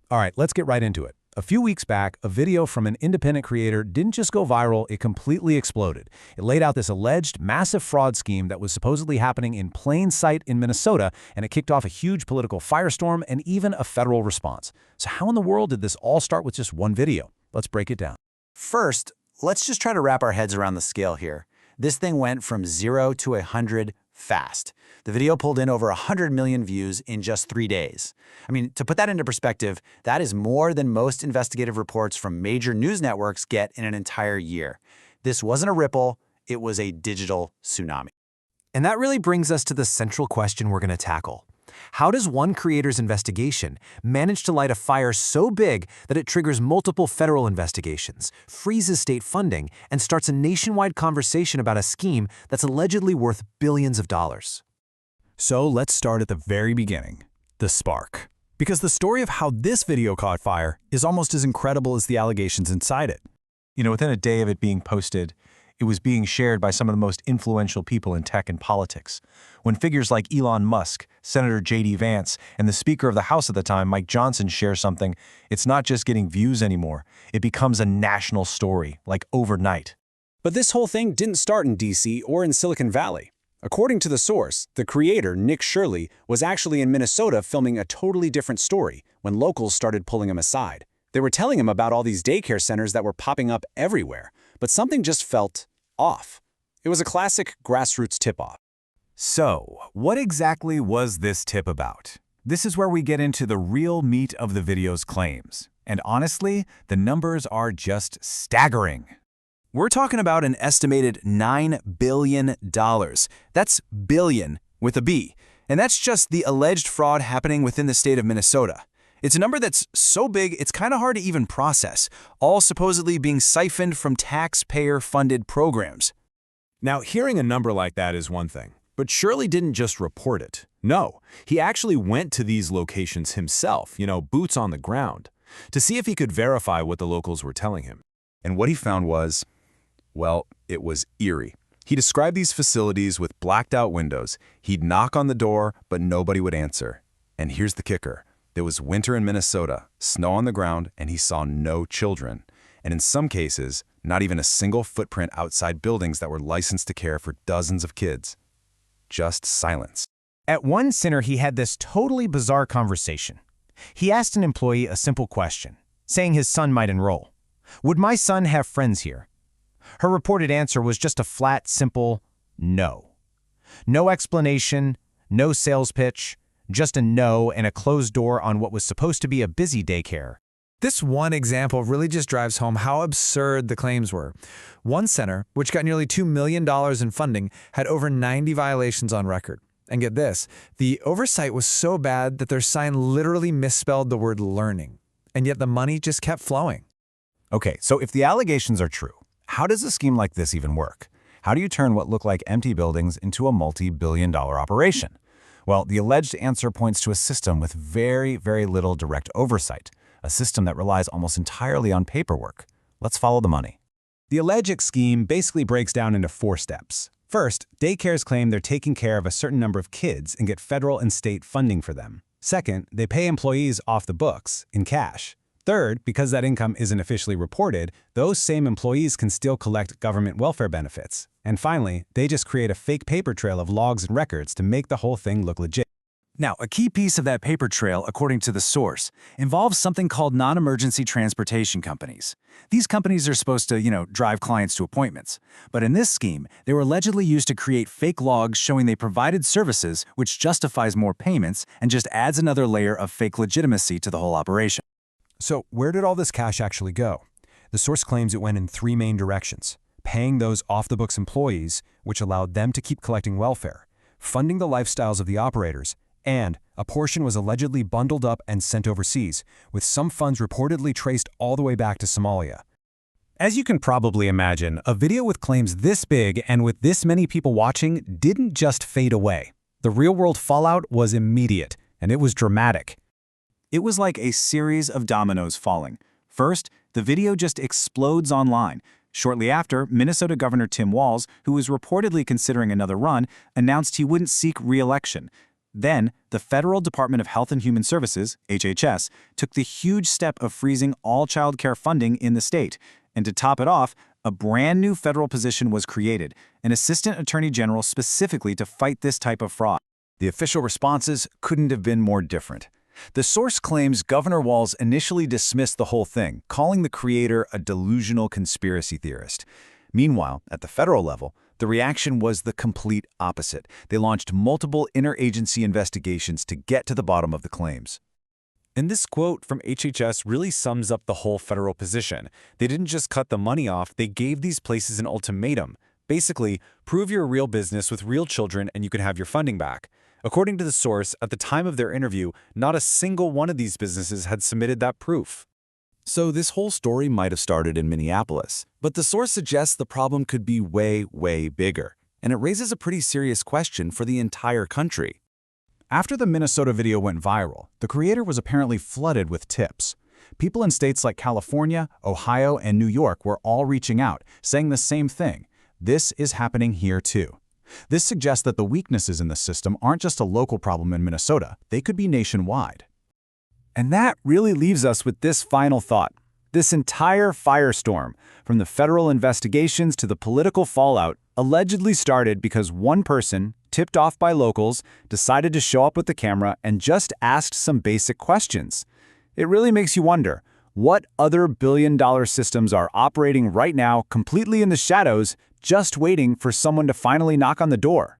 All right, let's get right into it. A few weeks back, a video from an independent creator didn't just go viral, it completely exploded. It laid out this alleged massive fraud scheme that was supposedly happening in plain sight in Minnesota, and it kicked off a huge political firestorm and even a federal response. So how in the world did this all start with just one video? Let's break it down. First, let's just try to wrap our heads around the scale here. This thing went from 0 to 100 fast. The video pulled in over 100 million views in just 3 days. I mean, to put that into perspective, that is more than most investigative reports from major news networks get in an entire year. This wasn't a ripple, it was a digital tsunami. And that really brings us to the central question we're going to tackle. How does one creator's investigation manage to light a fire so big that it triggers multiple federal investigations, freezes state funding, and starts a nationwide conversation about a scheme that's allegedly worth billions of dollars? So let's start at the very beginning, the spark. Because the story of how this video caught fire is almost as incredible as the allegations inside it. Within a day of it being posted, it was being shared by some of the most influential people in tech and politics. When figures like Elon Musk, Senator J.D. Vance, and the Speaker of the House at the time, Mike Johnson, share something, it's not just getting views anymore. It becomes a national story, like overnight. But this whole thing didn't start in D.C. or in Silicon Valley. According to the source, the creator, Nick Shirley, was actually in Minnesota filming a totally different story when locals started pulling him aside. They were telling him about all these daycare centers that were popping up everywhere, but something just felt off. It was a classic grassroots tip-off. So, what exactly was this tip about? This is where we get into the real meat of the video's claims. And honestly, the numbers are just staggering. We're talking about an estimated $9 billion. That's billion with a B. And that's just the alleged fraud happening within the state of Minnesota. It's a number that's so big, it's kind of hard to even process, all supposedly being siphoned from taxpayer-funded programs. Now, hearing a number like that is one thing, but Shirley didn't just report it. No, he actually went to these locations himself, boots on the ground, to see if he could verify what the locals were telling him. And what he found was, well, it was eerie. He described these facilities with blacked-out windows. He'd knock on the door, but nobody would answer. And here's the kicker. There was winter in Minnesota, snow on the ground, and he saw no children. And in some cases, not even a single footprint outside buildings that were licensed to care for dozens of kids. Just silence. At one center, he had this totally bizarre conversation. He asked an employee a simple question, saying his son might enroll. Would my son have friends here? Her reported answer was just a flat, simple no. No explanation, no sales pitch, just a no and a closed door on what was supposed to be a busy daycare. This one example really just drives home how absurd the claims were. One center, which got nearly $2 million in funding, had over 90 violations on record. And get this, the oversight was so bad that their sign literally misspelled the word learning. And yet the money just kept flowing. Okay, so if the allegations are true, how does a scheme like this even work? How do you turn what look like empty buildings into a multi-billion-dollar operation? Well, the alleged answer points to a system with very, very little direct oversight, a system that relies almost entirely on paperwork. Let's follow the money. The alleged scheme basically breaks down into 4 steps. First, daycares claim they're taking care of a certain number of kids and get federal and state funding for them. Second, they pay employees off the books in cash. Third, because that income isn't officially reported, those same employees can still collect government welfare benefits. And finally, they just create a fake paper trail of logs and records to make the whole thing look legit. Now, a key piece of that paper trail, according to the source, involves something called non-emergency transportation companies. These companies are supposed to, drive clients to appointments. But in this scheme, they were allegedly used to create fake logs showing they provided services, which justifies more payments and just adds another layer of fake legitimacy to the whole operation. So where did all this cash actually go? The source claims it went in 3 main directions: paying those off-the-books employees, which allowed them to keep collecting welfare, funding the lifestyles of the operators, and a portion was allegedly bundled up and sent overseas, with some funds reportedly traced all the way back to Somalia. As you can probably imagine, a video with claims this big and with this many people watching didn't just fade away. The real-world fallout was immediate, and it was dramatic. It was like a series of dominoes falling. First, the video just explodes online. Shortly after, Minnesota Governor Tim Walz, who was reportedly considering another run, announced he wouldn't seek re-election. Then, the Federal Department of Health and Human Services, HHS, took the huge step of freezing all child care funding in the state. And to top it off, a brand new federal position was created, an assistant attorney general specifically to fight this type of fraud. The official responses couldn't have been more different. The source claims Governor Walz initially dismissed the whole thing, calling the creator a delusional conspiracy theorist. Meanwhile, at the federal level, the reaction was the complete opposite. They launched multiple interagency investigations to get to the bottom of the claims. And this quote from HHS really sums up the whole federal position. They didn't just cut the money off, they gave these places an ultimatum. Basically, prove you're a real business with real children and you can have your funding back. According to the source, at the time of their interview, not a single one of these businesses had submitted that proof. So this whole story might have started in Minneapolis, but the source suggests the problem could be way, way bigger. And it raises a pretty serious question for the entire country. After the Minnesota video went viral, the creator was apparently flooded with tips. People in states like California, Ohio, and New York were all reaching out, saying the same thing. This is happening here too. This suggests that the weaknesses in the system aren't just a local problem in Minnesota, they could be nationwide. And that really leaves us with this final thought. This entire firestorm, from the federal investigations to the political fallout, allegedly started because one person, tipped off by locals, decided to show up with the camera and just asked some basic questions. It really makes you wonder, what other billion-dollar systems are operating right now completely in the shadows, just waiting for someone to finally knock on the door?